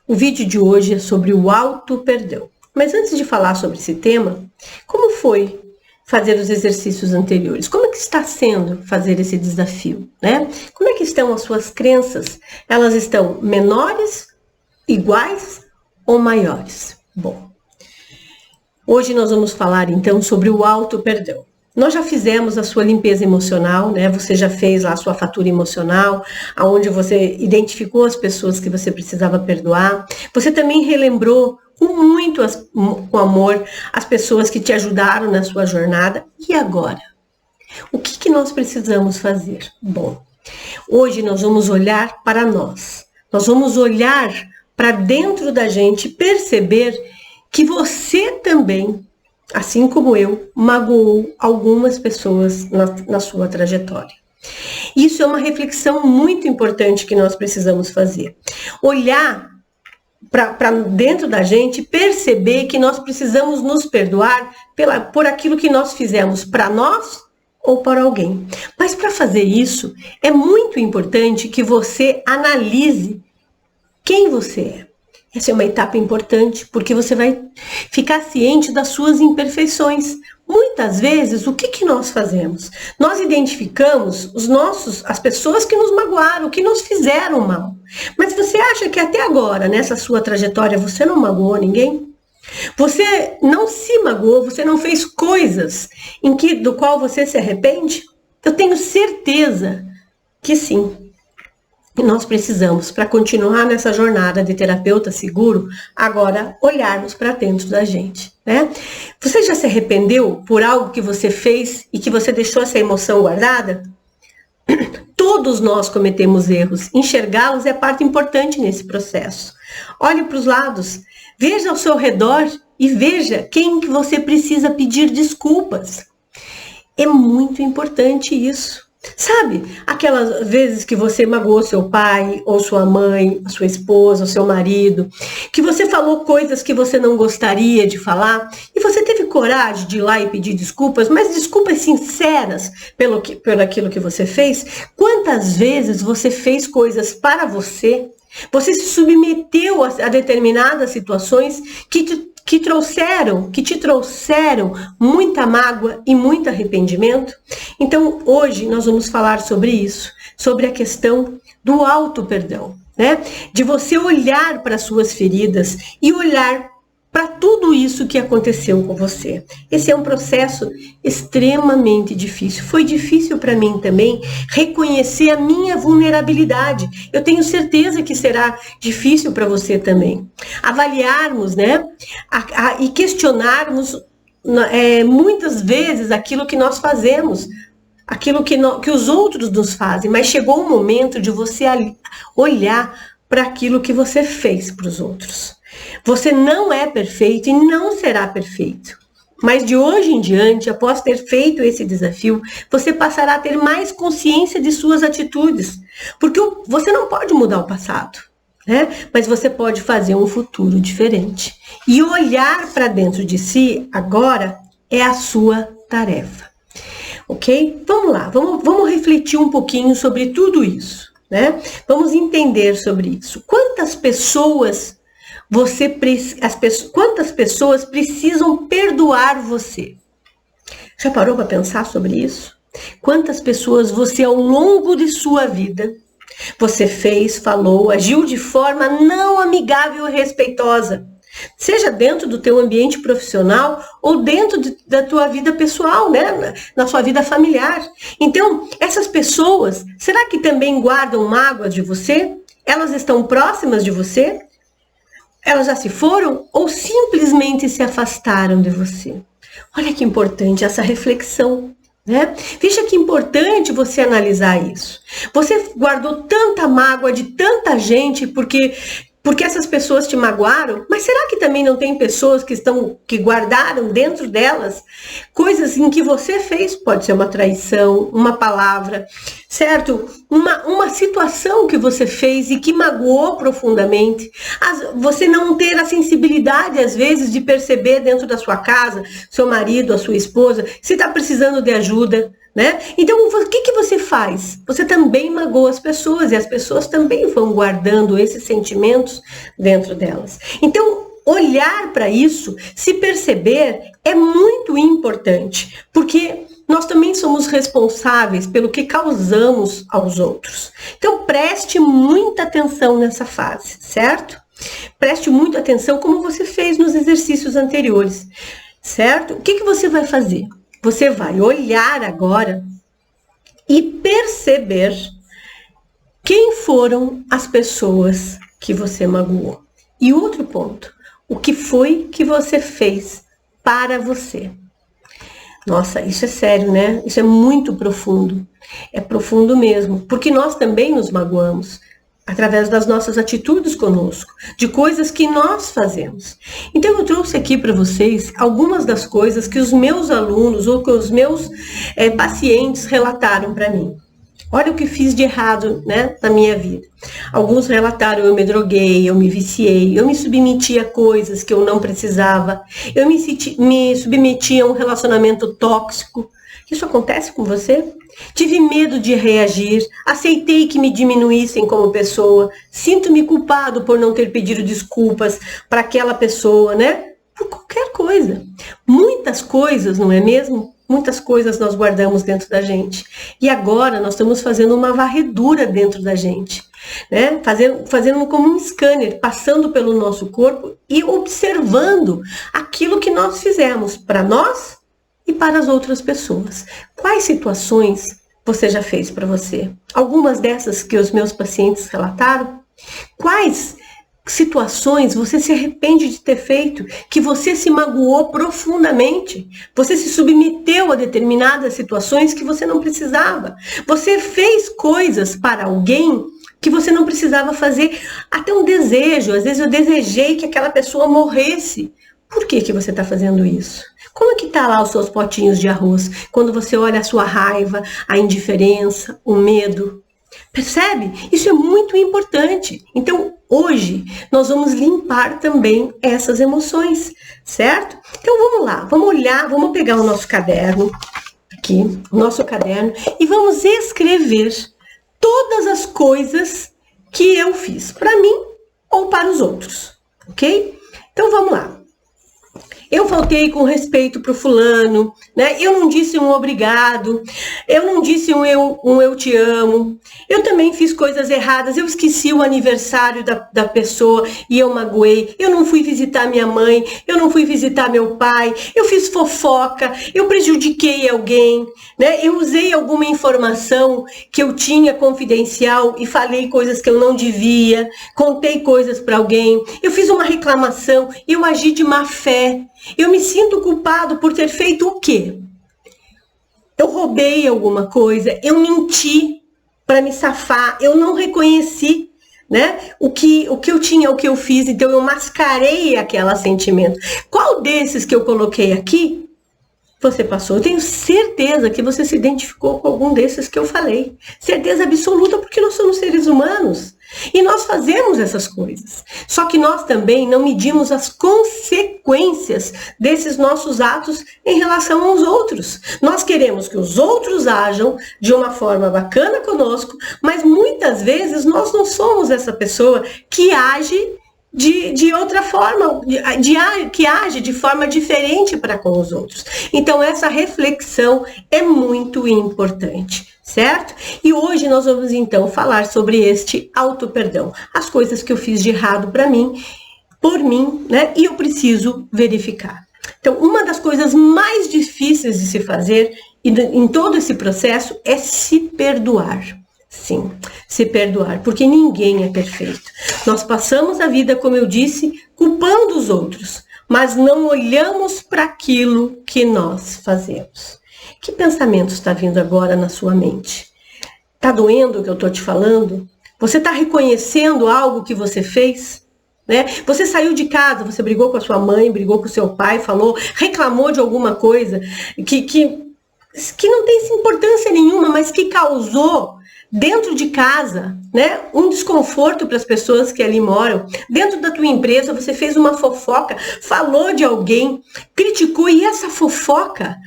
O vídeo de hoje é sobre o auto-perdão. Mas antes de falar sobre esse tema, como foi fazer os exercícios anteriores? Como é que está sendo fazer esse desafio, né? Como é que estão as suas crenças? Elas estão menores, iguais ou maiores? Bom, hoje nós vamos falar então sobre o auto-perdão. Nós já fizemos a sua limpeza emocional, né? Você já fez lá a sua fatura emocional, aonde você identificou as pessoas que você precisava perdoar. Você também relembrou com amor as pessoas que te ajudaram na sua jornada. E agora? O que nós precisamos fazer? Bom, hoje nós vamos olhar para nós. Nós vamos olhar para dentro da gente, perceber que você também, assim como eu, magoou algumas pessoas na sua trajetória. Isso é uma reflexão muito importante que nós precisamos fazer. Olhar para dentro da gente, perceber que nós precisamos nos perdoar por aquilo que nós fizemos para nós ou para alguém. Mas para fazer isso, é muito importante que você analise quem você é. Essa é uma etapa importante, porque você vai ficar ciente das suas imperfeições. Muitas vezes, o que nós fazemos? Nós identificamos as pessoas que nos magoaram, que nos fizeram mal. Mas você acha que até agora, nessa sua trajetória, você não magoou ninguém? Você não se magoou, você não fez coisas do qual você se arrepende? Eu tenho certeza que sim. E nós precisamos, para continuar nessa jornada de terapeuta seguro, agora olharmos para dentro da gente, né? Você já se arrependeu por algo que você fez e que você deixou essa emoção guardada? Todos nós cometemos erros. Enxergá-los é parte importante nesse processo. Olhe para os lados, veja ao seu redor e veja quem que você precisa pedir desculpas. É muito importante isso. Sabe, aquelas vezes que você magoou seu pai, ou sua mãe, a sua esposa, o seu marido, que você falou coisas que você não gostaria de falar, e você teve coragem de ir lá e pedir desculpas, mas desculpas sinceras pelo aquilo que você fez? Quantas vezes você fez coisas para você se submeteu a determinadas situações que te trouxeram muita mágoa e muito arrependimento? Então, hoje nós vamos falar sobre isso, sobre a questão do auto-perdão, né? De você olhar para as suas feridas e olhar para tudo isso que aconteceu com você. Esse é um processo extremamente difícil. Foi difícil para mim também reconhecer a minha vulnerabilidade. Eu tenho certeza que será difícil para você também. Avaliarmos, né? E questionarmos muitas vezes aquilo que nós fazemos, aquilo que os outros nos fazem. Mas chegou o momento de você olhar para aquilo que você fez para os outros. Você não é perfeito e não será perfeito. Mas de hoje em diante, após ter feito esse desafio, você passará a ter mais consciência de suas atitudes. Porque você não pode mudar o passado, né? Mas você pode fazer um futuro diferente. E olhar para dentro de si agora é a sua tarefa. Ok? Vamos lá, vamos refletir um pouquinho sobre tudo isso, né? Vamos entender sobre isso. Quantas pessoas precisam perdoar você? Já parou para pensar sobre isso? Quantas pessoas você, ao longo de sua vida, você fez, falou, agiu de forma não amigável e respeitosa? Seja dentro do teu ambiente profissional ou dentro da tua vida pessoal, né? Na sua vida familiar. Então, essas pessoas, será que também guardam mágoas de você? Elas estão próximas de você? Elas já se foram ou simplesmente se afastaram de você? Olha que importante essa reflexão, né? Veja que importante você analisar isso. Você guardou tanta mágoa de tanta gente porque essas pessoas te magoaram, mas será que também não tem pessoas que guardaram dentro delas coisas em que você fez? Pode ser uma traição, uma palavra, certo? Uma situação que você fez e que magoou profundamente. Você não ter a sensibilidade, às vezes, de perceber dentro da sua casa, seu marido, a sua esposa, se está precisando de ajuda, né? Então, o que você faz? Você também magoa as pessoas e as pessoas também vão guardando esses sentimentos dentro delas. Então, olhar para isso, se perceber, é muito importante, porque nós também somos responsáveis pelo que causamos aos outros. Então, preste muita atenção nessa fase, certo? Preste muita atenção como você fez nos exercícios anteriores, certo? O que você vai fazer? Você vai olhar agora e perceber quem foram as pessoas que você magoou. E outro ponto, o que foi que você fez para você? Nossa, isso é sério, né? Isso é muito profundo. É profundo mesmo, porque nós também nos magoamos através das nossas atitudes conosco, de coisas que nós fazemos. Então eu trouxe aqui para vocês algumas das coisas que os meus alunos ou que os meus pacientes relataram para mim. Olha o que fiz de errado, né, na minha vida. Alguns relataram: eu me droguei, eu me viciei, eu me submeti a coisas que eu não precisava, eu me submeti a um relacionamento tóxico. Isso acontece com você? Tive medo de reagir, aceitei que me diminuíssem como pessoa, sinto-me culpado por não ter pedido desculpas para aquela pessoa, né? Por qualquer coisa. Muitas coisas, não é mesmo? Muitas coisas nós guardamos dentro da gente. E agora nós estamos fazendo uma varredura dentro da gente, né? Fazendo como um scanner, passando pelo nosso corpo e observando aquilo que nós fizemos para nós e para as outras pessoas. Quais situações você já fez para você? Algumas dessas que os meus pacientes relataram? Quais situações você se arrepende de ter feito, que você se magoou profundamente? Você se submeteu a determinadas situações que você não precisava. Você fez coisas para alguém que você não precisava fazer. Até um desejo. Às vezes eu desejei que aquela pessoa morresse. Por que você está fazendo isso? Como é que está lá os seus potinhos de arroz? Quando você olha a sua raiva, a indiferença, o medo. Percebe? Isso é muito importante. Então, hoje, nós vamos limpar também essas emoções, certo? Então, vamos lá, vamos olhar, vamos pegar o nosso caderno, aqui, o nosso caderno, e vamos escrever todas as coisas que eu fiz para mim ou para os outros, ok? Então, vamos lá. Eu faltei com respeito para o fulano, né? Eu não disse um obrigado, eu não disse um eu te amo, eu também fiz coisas erradas, eu esqueci o aniversário da pessoa e eu magoei, eu não fui visitar minha mãe, eu não fui visitar meu pai, eu fiz fofoca, eu prejudiquei alguém, né? Eu usei alguma informação que eu tinha confidencial e falei coisas que eu não devia, contei coisas para alguém, eu fiz uma reclamação, eu agi de má fé. Eu me sinto culpado por ter feito o quê? Eu roubei alguma coisa, eu menti para me safar, eu não reconheci, né, o que eu tinha, o que eu fiz, então eu mascarei aquele sentimento. Qual desses que eu coloquei aqui você passou? Eu tenho certeza que você se identificou com algum desses que eu falei. Certeza absoluta, porque nós somos seres humanos. E nós fazemos essas coisas. Só que nós também não medimos as consequências desses nossos atos em relação aos outros. Nós queremos que os outros ajam de uma forma bacana conosco, mas muitas vezes nós não somos essa pessoa que age de outra forma, que age de forma diferente para com os outros. Então essa reflexão é muito importante, certo? E hoje nós vamos então falar sobre este auto-perdão, as coisas que eu fiz de errado para mim, por mim, né? E eu preciso verificar. Então, uma das coisas mais difíceis de se fazer em todo esse processo é se perdoar. Sim, se perdoar, porque ninguém é perfeito. Nós passamos a vida, como eu disse, culpando os outros, mas não olhamos para aquilo que nós fazemos. Que pensamento está vindo agora na sua mente? Está doendo o que eu estou te falando? Você está reconhecendo algo que você fez? Né? Você saiu de casa, você brigou com a sua mãe, brigou com o seu pai, falou, reclamou de alguma coisa que não tem importância nenhuma, mas que causou, dentro de casa, né? Um desconforto para as pessoas que ali moram. Dentro da tua empresa, você fez uma fofoca, falou de alguém, criticou, e essa fofoca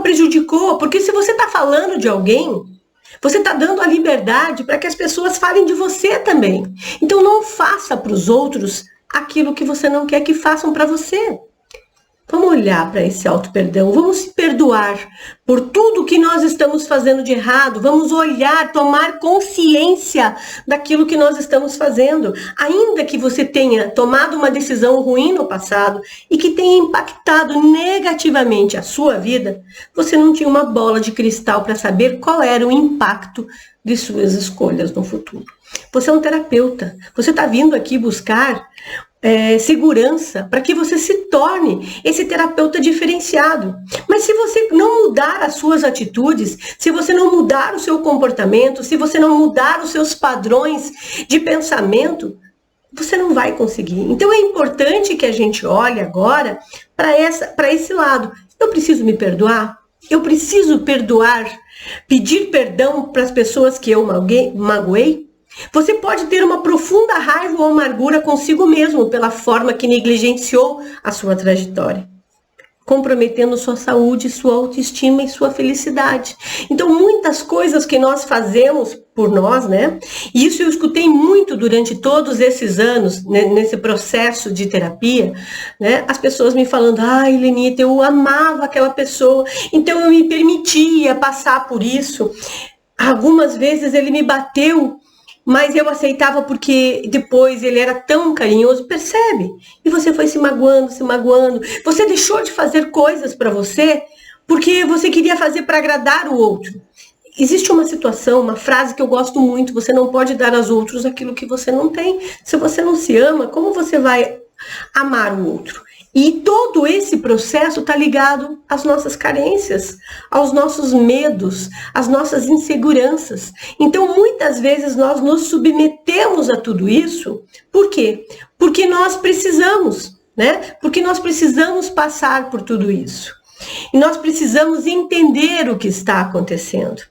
prejudicou, porque se você está falando de alguém, você está dando a liberdade para que as pessoas falem de você também. Então não faça para os outros aquilo que você não quer que façam para você. Vamos olhar para esse auto-perdão, vamos se perdoar por tudo que nós estamos fazendo de errado, vamos olhar, tomar consciência daquilo que nós estamos fazendo. Ainda que você tenha tomado uma decisão ruim no passado e que tenha impactado negativamente a sua vida, você não tinha uma bola de cristal para saber qual era o impacto de suas escolhas no futuro. Você é um terapeuta, você está vindo aqui buscar segurança para que você se torne esse terapeuta diferenciado. Mas se você não mudar as suas atitudes, se você não mudar o seu comportamento, se você não mudar os seus padrões de pensamento, você não vai conseguir. Então é importante que a gente olhe agora para esse lado. Eu preciso me perdoar? Eu preciso perdoar, pedir perdão para as pessoas que eu magoei? Você pode ter uma profunda raiva ou amargura consigo mesmo pela forma que negligenciou a sua trajetória, comprometendo sua saúde, sua autoestima e sua felicidade. Então, muitas coisas que nós fazemos por nós, né? E isso eu escutei muito durante todos esses anos, né, nesse processo de terapia, né? As pessoas me falando, ai, Lenita, eu amava aquela pessoa, então eu me permitia passar por isso. Algumas vezes ele me bateu, mas eu aceitava porque depois ele era tão carinhoso, percebe? E você foi se magoando, se magoando. Você deixou de fazer coisas para você porque você queria fazer para agradar o outro. Existe uma situação, uma frase que eu gosto muito, você não pode dar aos outros aquilo que você não tem. Se você não se ama, como você vai amar o outro? E todo esse processo está ligado às nossas carências, aos nossos medos, às nossas inseguranças. Então, muitas vezes nós nos submetemos a tudo isso. Por quê? Porque nós precisamos, né? Porque nós precisamos passar por tudo isso. E nós precisamos entender o que está acontecendo.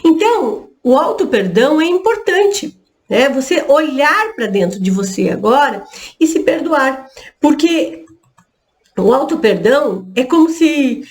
Então, o auto-perdão é importante, né? Você olhar para dentro de você agora e se perdoar. Porque o auto-perdão é como se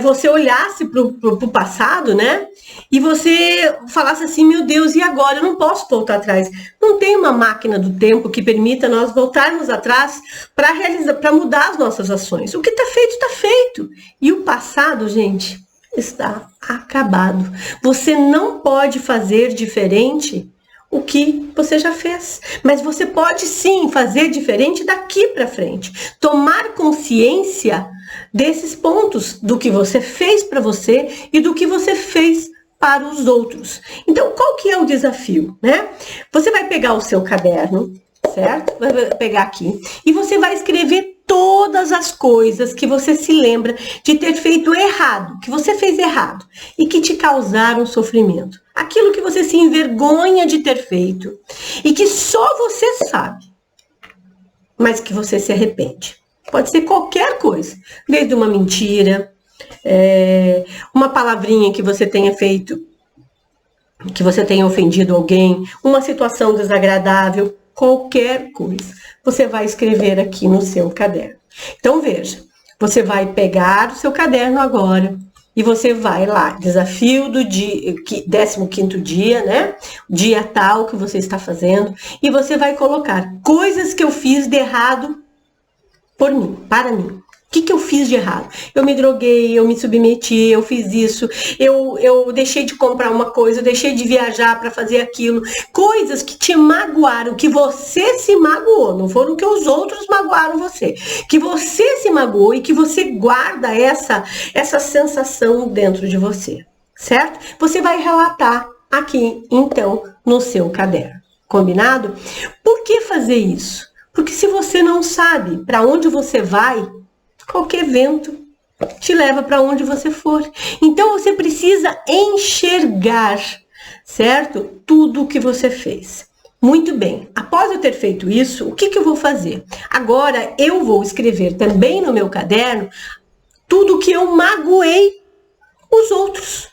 você olhasse para o passado, né? E você falasse assim, meu Deus, e agora? Eu não posso voltar atrás. Não tem uma máquina do tempo que permita nós voltarmos atrás para mudar as nossas ações. O que está feito, está feito. E o passado, gente, está acabado. Você não pode fazer diferente o que você já fez. Mas você pode sim fazer diferente daqui para frente. Tomar consciência desses pontos, do que você fez para você e do que você fez para os outros. Então, qual que é o desafio, né? Você vai pegar o seu caderno, certo? Vai pegar aqui e você vai escrever todas as coisas que você se lembra de ter feito errado, que você fez errado e que te causaram sofrimento. Aquilo que você se envergonha de ter feito e que só você sabe, mas que você se arrepende. Pode ser qualquer coisa, desde uma mentira, uma palavrinha que você tenha feito, que você tenha ofendido alguém, uma situação desagradável, qualquer coisa. Você vai escrever aqui no seu caderno. Então veja, você vai pegar o seu caderno agora e você vai lá, desafio do dia, 15º dia, né? Dia tal que você está fazendo, e você vai colocar coisas que eu fiz de errado por mim, para mim. O que eu fiz de errado? Eu me droguei, eu me submeti, eu fiz isso, eu deixei de comprar uma coisa, eu deixei de viajar para fazer aquilo. Coisas que te magoaram, que você se magoou, não foram que os outros magoaram você. Que você se magoou e que você guarda essa sensação dentro de você, certo? Você vai relatar aqui, então, no seu caderno. Combinado? Por que fazer isso? Porque se você não sabe para onde você vai, qualquer vento te leva para onde você for. Então você precisa enxergar, certo? Tudo o que você fez. Muito bem, após eu ter feito isso, o que eu vou fazer? Agora eu vou escrever também no meu caderno tudo que eu magoei os outros,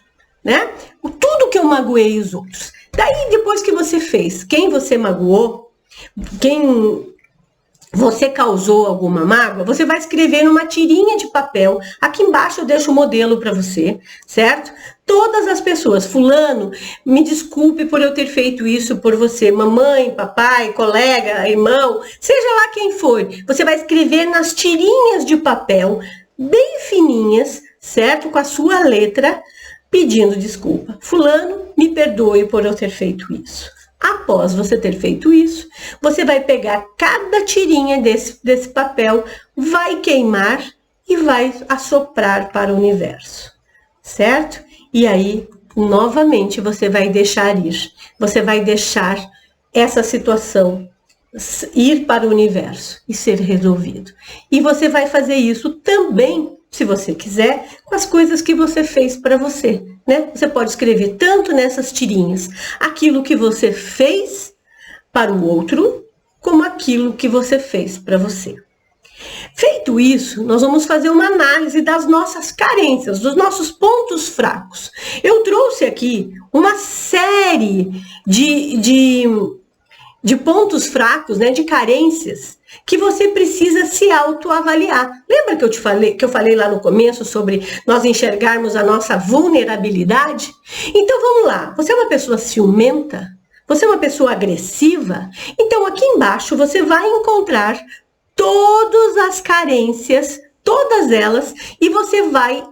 né? Tudo que eu magoei os outros. Daí, depois que você fez, quem você magoou, quem você causou alguma mágoa, você vai escrever numa tirinha de papel. Aqui embaixo eu deixo o modelo para você, certo? Todas as pessoas, fulano, me desculpe por eu ter feito isso por você, mamãe, papai, colega, irmão, seja lá quem for. Você vai escrever nas tirinhas de papel, bem fininhas, certo? Com a sua letra, pedindo desculpa. Fulano, me perdoe por eu ter feito isso. Após você ter feito isso, você vai pegar cada tirinha desse papel, vai queimar e vai assoprar para o universo, certo? E aí, novamente, você vai deixar ir. Você vai deixar essa situação ir para o universo e ser resolvido. E você vai fazer isso também, se você quiser, com as coisas que você fez para você, né? Você pode escrever tanto nessas tirinhas aquilo que você fez para o outro, como aquilo que você fez para você. Feito isso, nós vamos fazer uma análise das nossas carências, dos nossos pontos fracos. Eu trouxe aqui uma série de pontos fracos, né, de carências, que você precisa se autoavaliar. Lembra que eu falei lá no começo sobre nós enxergarmos a nossa vulnerabilidade? Então vamos lá, você é uma pessoa ciumenta? Você é uma pessoa agressiva? Então aqui embaixo você vai encontrar todas as carências, todas elas, e você vai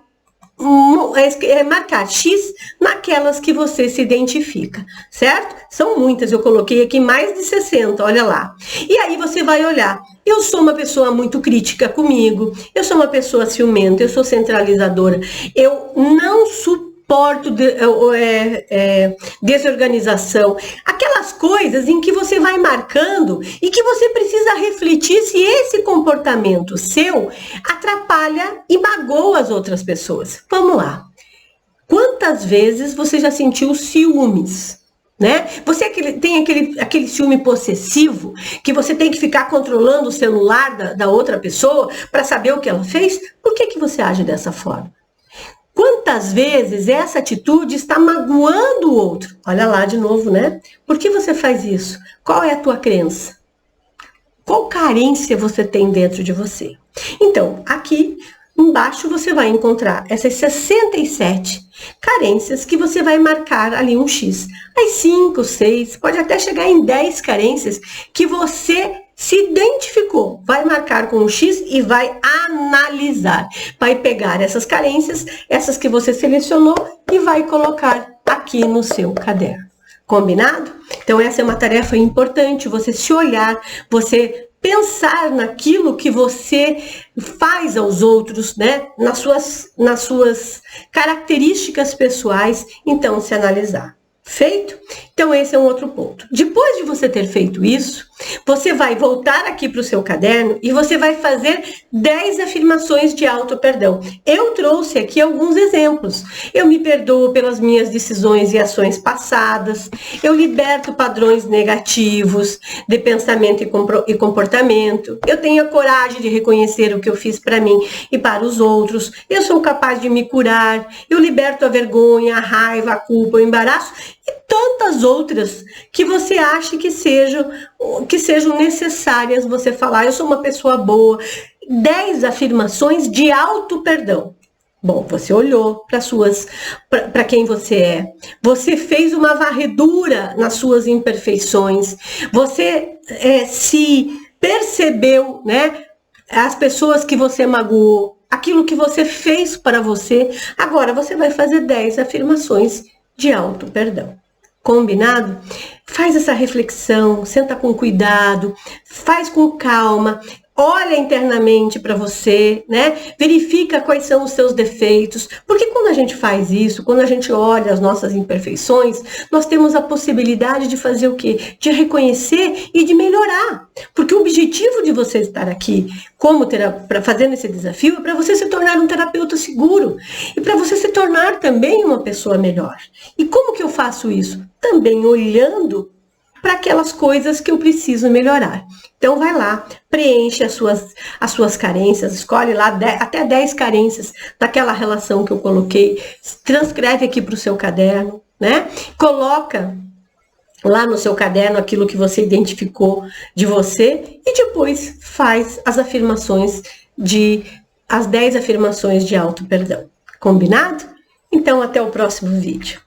marcar X naquelas que você se identifica, certo? São muitas, eu coloquei aqui mais de 60, olha lá. E aí você vai olhar, eu sou uma pessoa muito crítica comigo, eu sou uma pessoa ciumenta, eu sou centralizadora, eu não suporto desorganização, aquelas coisas em que você vai marcando e que você precisa refletir se esse comportamento seu atrapalha e magoa as outras pessoas. Vamos lá. Quantas vezes você já sentiu ciúmes? Né? Você tem aquele ciúme possessivo que você tem que ficar controlando o celular da outra pessoa para saber o que ela fez? Por que você age dessa forma? Quantas vezes essa atitude está magoando o outro? Olha lá de novo, né? Por que você faz isso? Qual é a tua crença? Qual carência você tem dentro de você? Então, aqui embaixo você vai encontrar essas 67 carências que você vai marcar ali um X. As 5, 6, pode até chegar em 10 carências que você se identificou, vai marcar com um X e vai analisar. Vai pegar essas carências, essas que você selecionou e vai colocar aqui no seu caderno. Combinado? Então essa é uma tarefa importante, você se olhar, você pensar naquilo que você faz aos outros, né? Nas suas características pessoais, então se analisar. Feito? Então esse é um outro ponto. Depois de você ter feito isso, você vai voltar aqui para o seu caderno e você vai fazer 10 afirmações de auto-perdão. Eu trouxe aqui alguns exemplos. Eu me perdoo pelas minhas decisões e ações passadas. Eu liberto padrões negativos de pensamento e comportamento. Eu tenho a coragem de reconhecer o que eu fiz para mim e para os outros. Eu sou capaz de me curar. Eu liberto a vergonha, a raiva, a culpa, o embaraço e tantas outras que você acha que sejam necessárias você falar. Eu sou uma pessoa boa. 10 afirmações de auto-perdão. Bom, você olhou para quem você é. Você fez uma varredura nas suas imperfeições. Você se percebeu, né? As pessoas que você magoou, aquilo que você fez para você. Agora você vai fazer 10 afirmações de auto-perdão. Combinado? Faz essa reflexão, senta com cuidado, faz com calma, olha internamente para você, né? Verifica quais são os seus defeitos, porque quando a gente faz isso, quando a gente olha as nossas imperfeições, nós temos a possibilidade de fazer o quê? De reconhecer e de melhorar. Porque o objetivo de você estar aqui fazendo esse desafio é para você se tornar um terapeuta seguro e para você se tornar também uma pessoa melhor. E como que eu faço isso? Também olhando para aquelas coisas que eu preciso melhorar. Então vai lá, preenche as suas carências, escolhe lá até 10 carências daquela relação que eu coloquei, transcreve aqui para o seu caderno, né? Coloca lá no seu caderno aquilo que você identificou de você e depois faz as 10 afirmações de auto-perdão. Combinado? Então até o próximo vídeo.